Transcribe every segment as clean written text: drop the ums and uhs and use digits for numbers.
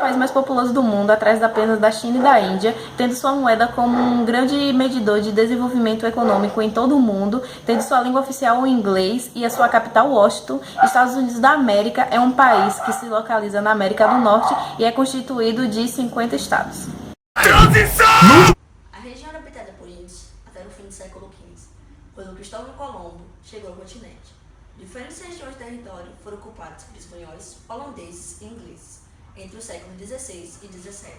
país mais populoso do mundo, atrás apenas da China e da Índia, tendo sua moeda como um grande medidor de desenvolvimento econômico em todo o mundo, tendo sua língua oficial o inglês e a sua capital Washington, Estados Unidos da América é um país que se localiza na América do Norte e é constituído de 50 estados. A região era habitada por índios até o fim do século XV, quando Cristóvão Colombo chegou ao continente. Diferentes regiões do território foram ocupadas por espanhóis, holandeses e ingleses entre os séculos XVI e XVII.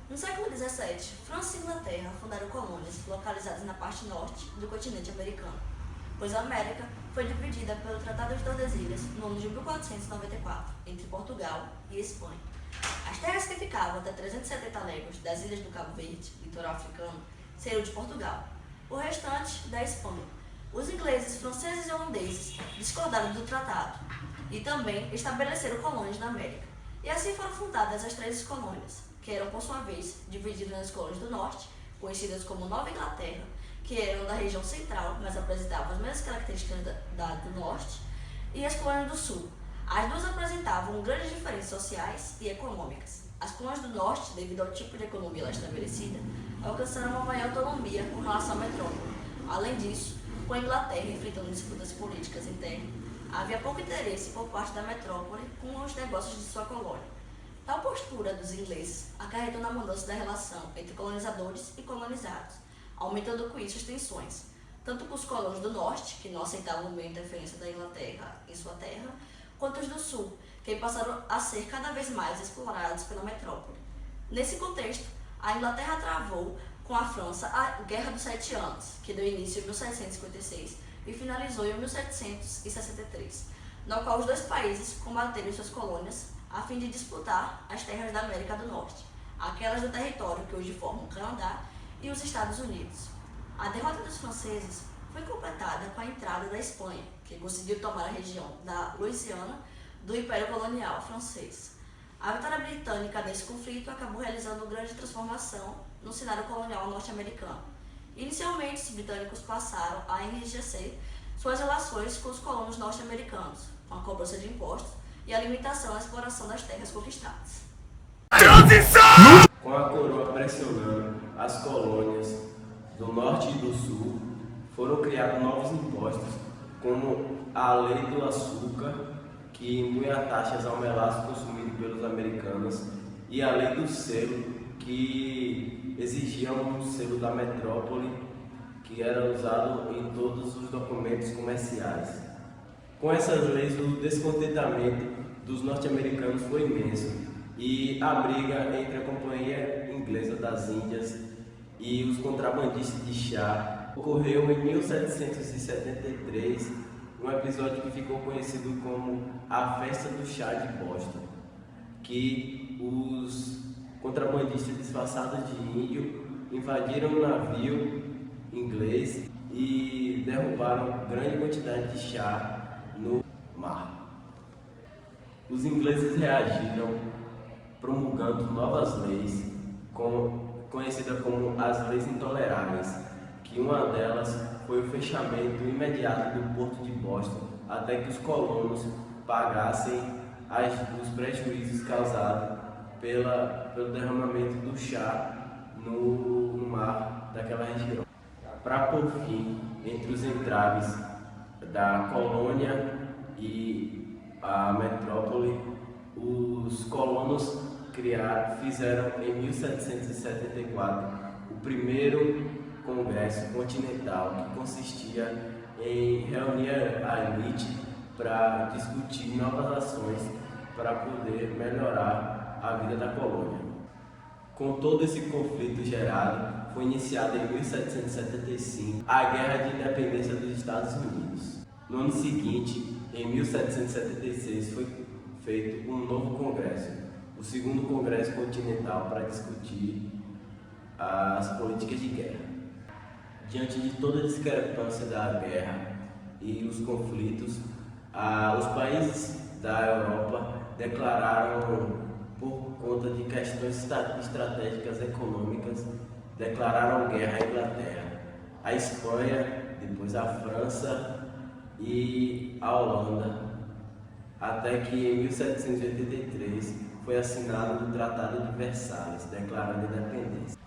No século XVII, França e Inglaterra fundaram colônias localizadas na parte norte do continente americano, pois a América foi dividida pelo Tratado de Tordesilhas no ano de 1494 entre Portugal e Espanha. As terras que ficavam até 370 léguas das ilhas do Cabo Verde, litoral africano, seriam de Portugal, o restante da Espanha. Os ingleses, franceses e holandeses discordaram do tratado e também estabeleceram colônias na América. E assim foram fundadas as 13 colônias, que eram, por sua vez, divididas nas colônias do Norte, conhecidas como Nova Inglaterra, que eram da região central, mas apresentavam as mesmas características da do Norte, e as colônias do Sul. As duas apresentavam grandes diferenças sociais e econômicas. As colônias do Norte, devido ao tipo de economia lá estabelecida, alcançaram uma maior autonomia com relação à metrópole. Além disso, com a Inglaterra enfrentando disputas políticas internas, havia pouco interesse por parte da metrópole com os negócios de sua colônia. Tal postura dos ingleses acarretou na mudança da relação entre colonizadores e colonizados, aumentando com isso as tensões, tanto com os colonos do Norte, que não aceitavam bem a interferência da Inglaterra em sua terra, quanto os do Sul, que passaram a ser cada vez mais explorados pela metrópole. Nesse contexto, a Inglaterra travou com a França a Guerra dos 7 Anos, que deu início em 1756 e finalizou em 1763, na qual os dois países combateram suas colônias a fim de disputar as terras da América do Norte, aquelas do território que hoje formam o Canadá e os Estados Unidos. A derrota dos franceses foi completada com a entrada da Espanha, que conseguiu tomar a região da Louisiana do Império Colonial Francês. A vitória britânica nesse conflito acabou realizando grande transformação no cenário colonial norte-americano. Inicialmente, os britânicos passaram a enrijecer suas relações com os colonos norte-americanos, com a cobrança de impostos e a limitação à exploração das terras conquistadas. Com a coroa pressionando as colônias do Norte e do Sul, foram criados novos impostos, como a Lei do Açúcar, que impunha taxas ao melaço consumido pelos americanos, e a Lei do Selo, que exigia um selo da metrópole, que era usado em todos os documentos comerciais. Com essas leis, o descontentamento dos norte-americanos foi imenso, e a briga entre a Companhia Inglesa das Índias e os contrabandistas de chá ocorreu em 1773, um episódio que ficou conhecido como a Festa do Chá de Boston, que os contrabandistas disfarçados de índio invadiram um navio inglês e derrubaram grande quantidade de chá no mar. Os ingleses reagiram promulgando novas leis, conhecidas como as Leis Intoleráveis, que uma delas foi o fechamento imediato do porto de Boston, até que os colonos pagassem os prejuízos causados pelo derramamento do chá no mar daquela região. Para pôr fim entre os entraves da colônia e a metrópole, os colonos fizeram em 1774 o primeiro congresso continental, que consistia em reunir a elite para discutir novas ações para poder melhorar a vida da colônia. Com todo esse conflito gerado, foi iniciada em 1775 a Guerra de Independência dos Estados Unidos. No ano seguinte, em 1776, foi feito um novo congresso, o segundo congresso continental, para discutir as políticas de guerra. Diante de toda a discrepância da guerra e os conflitos, os países da Europa declararam, por conta de questões estratégicas econômicas, declararam guerra à Inglaterra, à Espanha, depois à França e à Holanda, até que em 1783 foi assinado no Tratado de Versalhes, declarando a independência.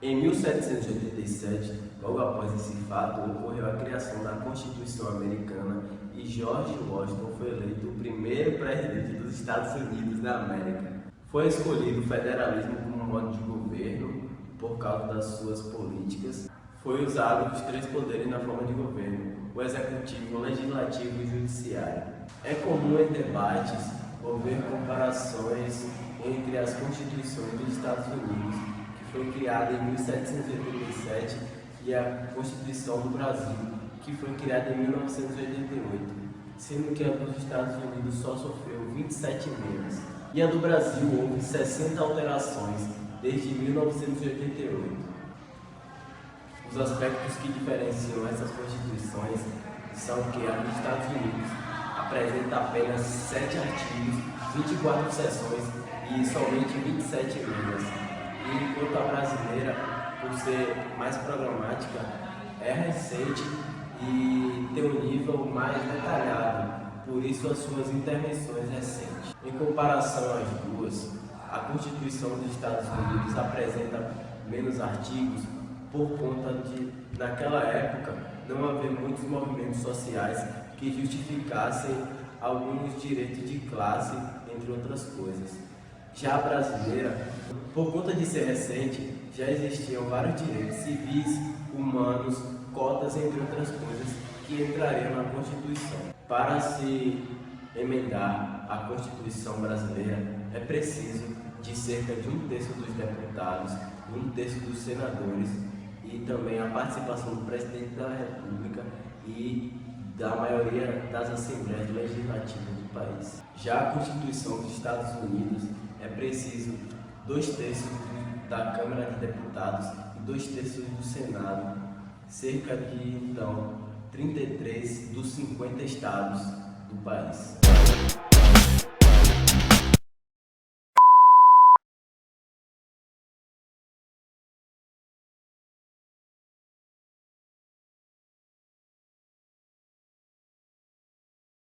Em 1787, logo após esse fato, ocorreu a criação da Constituição Americana e George Washington foi eleito o primeiro presidente dos Estados Unidos da América. Foi escolhido o federalismo como modo de governo por causa das suas políticas. Foi usado os 3 poderes na forma de governo: o executivo, o legislativo e o judiciário. É comum em debates haver comparações entre as constituições dos Estados Unidos, que foi criada em 1787, e a Constituição do Brasil, que foi criada em 1988, sendo que a dos Estados Unidos só sofreu 27 emendas, e a do Brasil houve 60 alterações desde 1988. Os aspectos que diferenciam essas constituições são que a dos Estados Unidos apresenta apenas 7 artigos, 24 seções e somente 27 emendas. E enquanto a brasileira, por ser mais programática, é recente e tem um nível mais detalhado, por isso as suas intervenções recentes. Em comparação às duas, a Constituição dos Estados Unidos apresenta menos artigos por conta de, naquela época, não haver muitos movimentos sociais que justificassem alguns direitos de classe, entre outras coisas. Já a brasileira, por conta de ser recente, já existiam vários direitos civis, humanos, cotas, entre outras coisas, que entrariam na Constituição. Para se emendar a Constituição brasileira, é preciso de cerca de 1/3 dos deputados e 1/3 dos senadores, e também a participação do presidente da República e da maioria das assembleias legislativas do país. Já a Constituição dos Estados Unidos é preciso 2/3 da Câmara de Deputados e 2/3 do Senado, cerca de, então, 33 dos 50 estados do país.